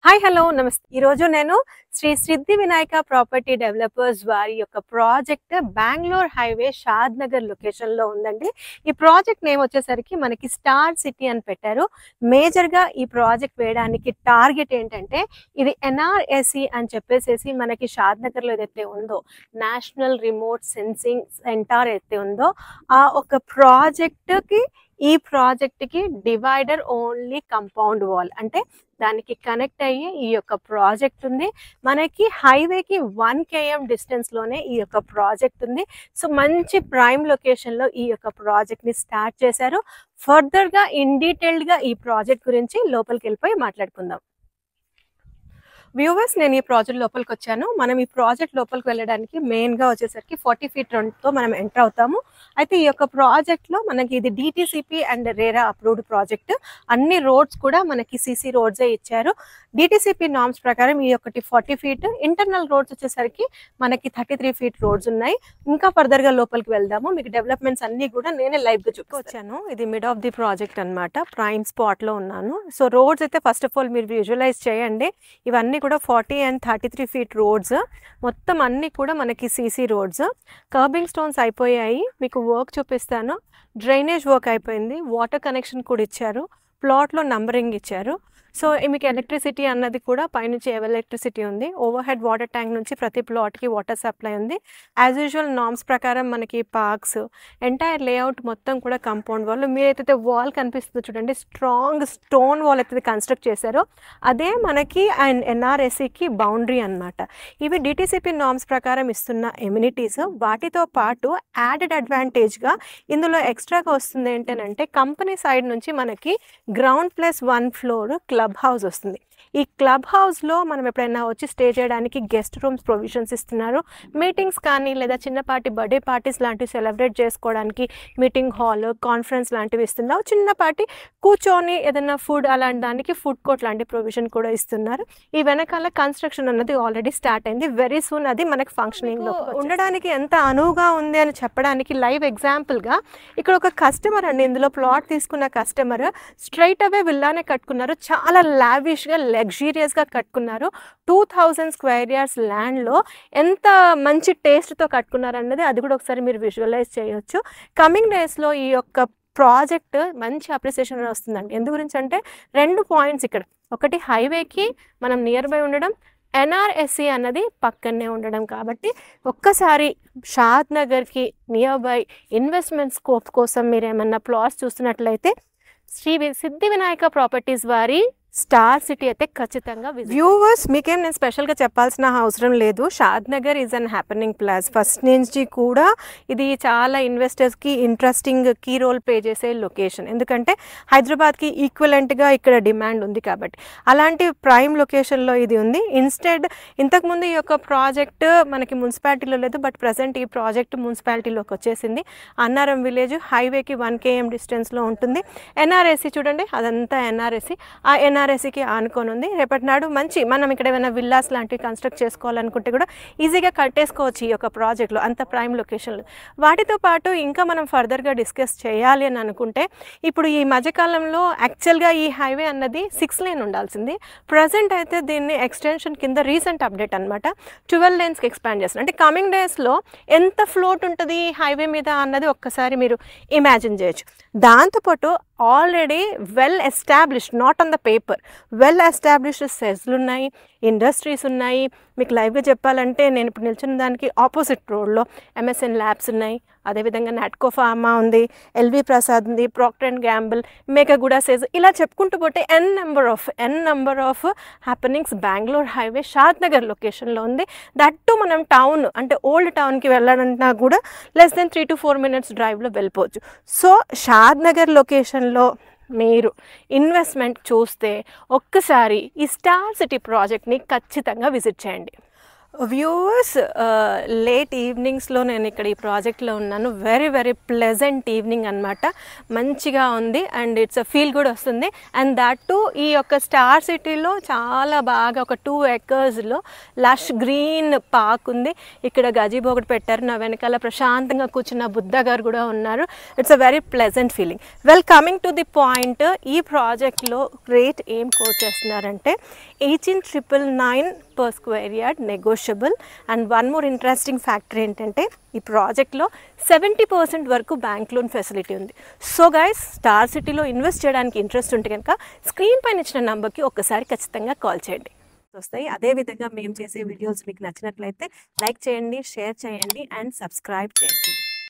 Hi hello నమస్తే. ఈరోజు నేను శ్రీ సిద్ధి వినాయక ప్రాపర్టీ డెవలపర్స్ వారి యొక్క ప్రాజెక్ట్ బెంగళూరు హైవే షాద్ నగర్ లొకేషన్లో ఉందండి. ఈ ప్రాజెక్ట్ నేమ్ వచ్చేసరికి మనకి స్టార్ సిటీ అని పెట్టారు. మేజర్గా ఈ ప్రాజెక్ట్ వేయడానికి టార్గెట్ ఏంటంటే ఇది ఎన్ఆర్ఎస్సి అని చెప్పేసేసి మనకి షాద్ నగర్లో ఏదైతే ఉందో నేషనల్ రిమోట్ సెన్సింగ్ సెంటర్ అయితే ఉందో ఆ ఒక ప్రాజెక్ట్కి ఈ ప్రాజెక్ట్కి డివైడర్ ఓన్లీ కంపౌండ్ వాల్ అంటే దానికి కనెక్ట్ అయ్యి ఈ యొక్క ప్రాజెక్ట్ ఉంది. మనకి హైవేకి 1 km డిస్టెన్స్లోనే ఈ యొక్క ప్రాజెక్ట్ ఉంది. సో మంచి ప్రైమ్ లొకేషన్లో ఈ యొక్క ప్రాజెక్ట్ని స్టార్ట్ చేశారు. ఫర్దర్గా ఇన్ డీటెయిల్డ్గా ఈ ప్రాజెక్ట్ గురించి లోపలికి వెళ్ళిపోయి మాట్లాడుకుందాం. వ్యూవర్స్, నేను ఈ ప్రాజెక్ట్ లోపలికి వచ్చాను. మనం ఈ ప్రాజెక్ట్ లోపలికి వెళ్ళడానికి మెయిన్గా వచ్చేసరికి 40 feet రోడ్తో మనం ఎంటర్ అవుతాము. అయితే ఈ యొక్క ప్రాజెక్ట్లో మనకి ఇది DTCP and RERA approved project. అన్ని రోడ్స్ కూడా మనకి CC రోడ్సే ఇచ్చారు. DTCP నార్మ్స్ ప్రకారం ఈ ఒకటి 40 feet, ఇంటర్నల్ రోడ్స్ వచ్చేసరికి మనకి 33 feet రోడ్స్ ఉన్నాయి. ఇంకా ఫర్దర్గా లోపలికి వెళ్దాము. మీకు డెవలప్మెంట్స్ అన్నీ కూడా నేనే లైవ్గా చూపించాను. ఇది మిడ్ ఆఫ్ ది ప్రాజెక్ట్ అనమాట. ప్రైమ్ స్పాట్లో ఉన్నాను. సో రోడ్స్ అయితే ఫస్ట్ ఆఫ్ ఆల్ మీరు విజువలైజ్ చేయండి. ఇవన్నీ కూడా 40 and 33 feet రోడ్స్. మొత్తం అన్నీ కూడా మనకి CC రోడ్స్. కర్బింగ్ స్టోన్స్ అయిపోయాయి. మీకు వర్క్ చూపిస్తాను. డ్రైనేజ్ వర్క్ అయిపోయింది. వాటర్ కనెక్షన్ కూడా ఇచ్చారు. ప్లాట్లో నంబరింగ్ ఇచ్చారు. సో మీకు ఎలక్ట్రిసిటీ అన్నది కూడా పైనుంచి ఎలక్ట్రిసిటీ ఉంది. ఓవర్ హెడ్ వాటర్ ట్యాంక్ నుంచి ప్రతి ప్లాట్కి వాటర్ సప్లై ఉంది. యాజ్ యూజువల్ నార్మ్స్ ప్రకారం మనకి పార్క్స్ ఎంటైర్ లేఅవుట్ మొత్తం కూడా కంపౌండ్ వాల్. మీరైతే వాల్ కనిపిస్తుందో చూడండి, స్ట్రాంగ్ స్టోన్ వాల్ అయితే కన్స్ట్రక్ట్ చేశారో అదే మనకి అండ్ NRSCకి బౌండరీ అనమాట. ఇవి DTCP నార్మ్స్ ప్రకారం ఇస్తున్న ఎమ్యూనిటీస్. వాటితో పాటు యాడెడ్ అడ్వాంటేజ్గా ఇందులో ఎక్స్ట్రాగా వస్తుంది ఏంటంటే కంపెనీ సైడ్ నుంచి మనకి గ్రౌండ్ +1 floor క్లబ్ హౌస్ వస్తుంది. ఈ క్లబ్ హౌస్లో మనం ఎప్పుడైనా వచ్చి స్టే చేయడానికి గెస్ట్ రూమ్స్ ప్రొవిజన్స్ ఇస్తున్నారు. మీటింగ్స్ కానీ లేదా చిన్నపాటి బర్త్డే పార్టీస్ లాంటివి సెలబ్రేట్ చేసుకోవడానికి మీటింగ్ హాల్, కాన్ఫరెన్స్ లాంటివి ఇస్తున్నారు. చిన్నపాటి కూర్చొని ఏదైనా ఫుడ్ అలాంటి దానికి ఫుడ్ కోర్ట్ లాంటి ప్రొవిజన్ కూడా ఇస్తున్నారు. ఈ వెనకాల కన్స్ట్రక్షన్ అన్నది ఆల్రెడీ స్టార్ట్ అయింది. వెరీ సూన్ అది మనకి ఫంక్షనింగ్లో ఉండడానికి ఎంత అనువుగా ఉంది అని చెప్పడానికి లైవ్ ఎగ్జాంపుల్గా ఇక్కడ ఒక కస్టమర్ అండి, ఇందులో ప్లాట్ తీసుకున్న కస్టమర్ స్ట్రైట్ అవే విల్లానే కట్టుకున్నారు. చాలా లావిష్గా లగ్జూరియస్గా కట్టుకున్నారు. 2000 square yards ల్యాండ్లో ఎంత మంచి టేస్ట్తో కట్టుకున్నారు అన్నది అది కూడా ఒకసారి మీరు విజువలైజ్ చేయొచ్చు. కమింగ్ డేస్లో ఈ యొక్క ప్రాజెక్ట్ మంచి అప్రిసియేషన్ వస్తుందండి. ఎందు గురించి అంటే 2 points ఇక్కడ. ఒకటి హైవేకి మనం నియర్ బై ఉండడం, NRSC అన్నది పక్కనే ఉండడం. కాబట్టి ఒక్కసారి షాద్ నగర్కి నియర్ బై ఇన్వెస్ట్మెంట్ స్కోప్ కోసం మీరు ఏమన్నా ప్లాట్స్ చూస్తున్నట్లయితే శ్రీ సిద్ధి వినాయక ప్రాపర్టీస్ వారి స్టార్ సిటీ అయితే ఖచ్చితంగా. వ్యూవర్స్, మీకేం నేను స్పెషల్గా చెప్పాల్సిన అవసరం లేదు. Shad Nagar is an happening place. First నుంచి కూడా ఇది చాలా ఇన్వెస్టర్స్కి ఇంట్రెస్టింగ్ కీ రోల్ ప్లే చేసే లొకేషన్. ఎందుకంటే హైదరాబాద్కి ఈక్వలెంట్గా ఇక్కడ డిమాండ్ ఉంది కాబట్టి అలాంటి ప్రైమ్ లొకేషన్లో ఇది ఉంది. ఇన్స్టెడ్ ఇంతకుముందు ఈ యొక్క ప్రాజెక్ట్ మనకి మున్సిపాలిటీలో లేదు, బట్ ప్రజెంట్ ఈ ప్రాజెక్ట్ మున్సిపాలిటీలోకి వచ్చేసింది. అన్నారం విలేజ్ హైవేకి 1 km డిస్టెన్స్లో ఉంటుంది. NRSC చూడండి, అదంతా NRSC. ఆ NRSCకి ఆనుకొని ఉంది. రేపటి నాడు మంచి మనం ఇక్కడ ఏమైనా విల్లాస్ లాంటివి కన్స్ట్రక్ట్ చేసుకోవాలనుకుంటే కూడా ఈజీగా కట్టేసుకోవచ్చు ఈ యొక్క ప్రాజెక్ట్లో, అంత ప్రైమ్ లొకేషన్లో. వాటితో పాటు ఇంకా మనం ఫర్దర్గా డిస్కస్ చేయాలి అని అనుకుంటే ఇప్పుడు ఈ మధ్యకాలంలో యాక్చువల్గా ఈ హైవే అన్నది 6 lane ఉండాల్సింది. ప్రజెంట్ అయితే దీన్ని ఎక్స్టెన్షన్ కింద రీసెంట్ అప్డేట్ అనమాట 12 lanesకి ఎక్స్పాండ్ చేస్తున్నారు. అంటే కమింగ్ డేస్లో ఎంత ఫ్లోట్ ఉంటుంది హైవే మీద అన్నది ఒక్కసారి మీరు ఇమాజిన్ చేయొచ్చు. దాంతోపాటు already well established, not on the paper, well established సెజ్లు ఉన్నాయి, ఇండస్ట్రీస్ ఉన్నాయి. మీకు లైవ్గా చెప్పాలంటే నేను ఇప్పుడు నిల్చున్న దానికి ఆపోజిట్ రోడ్లో MSN ల్యాబ్స్ ఉన్నాయి. అదేవిధంగా నాట్కో ఫార్మా ఉంది, LV ప్రసాద్ ఉంది, Procter and Gamble, Mekaguda SEZ, ఇలా చెప్పుకుంటూ పోతే n number of happenings Bengaluru highway Shad Nagar లొకేషన్లో ఉంది. దట్టు మనం టౌన్ అంటే ఓల్డ్ టౌన్కి వెళ్ళాలన్నా కూడా less than 3 to 4 minutes డ్రైవ్లో వెళ్ళిపోవచ్చు. సో షాద్ నగర్ లొకేషన్లో మీరు ఇన్వెస్ట్మెంట్ చూస్తే ఒక్కసారి ఈ స్టార్ సిటీ ప్రాజెక్ట్ని ఖచ్చితంగా విజిట్ చేయండి. వ్యూవర్స్, లేట్ ఈవినింగ్స్లో నేను ఇక్కడ ఈ ప్రాజెక్ట్లో ఉన్నాను. వెరీ వెరీ ప్లెజెంట్ ఈవినింగ్ అనమాట. మంచిగా ఉంది and it's a feel good వస్తుంది. అండ్ దాట్ టు ఈ యొక్క స్టార్ సిటీలో చాలా బాగా ఒక 2 acresలో లష్ గ్రీన్ పార్క్ ఉంది. ఇక్కడ గజీబో ఒకటి పెట్టారు. నా వెనకాల ప్రశాంతంగా కూర్చున్న బుద్ధ గారు కూడా ఉన్నారు. It's a very pleasant feeling. Well, coming to the point, ఈ ప్రాజెక్ట్లో రేట్ ఏం కోట్ చేస్తున్నారంటే 18,999 per square yard negotiable. And one more interesting factor ఏంటంటే ఈ ప్రాజెక్ట్లో 70% వరకు బ్యాంక్ లోన్ ఫెసిలిటీ ఉంది. సో గైస్, స్టార్ సిటీలో ఇన్వెస్ట్ చేయడానికి ఇంట్రెస్ట్ ఉంటే కనుక స్క్రీన్ పైన ఇచ్చిన నెంబర్కి ఒక్కసారి ఖచ్చితంగా కాల్ చేయండి. వస్తాయి. అదేవిధంగా మేము చేసే వీడియోస్ మీకు నచ్చినట్లయితే లైక్ చేయండి, షేర్ చేయండి అండ్ సబ్స్క్రైబ్ చేయండి.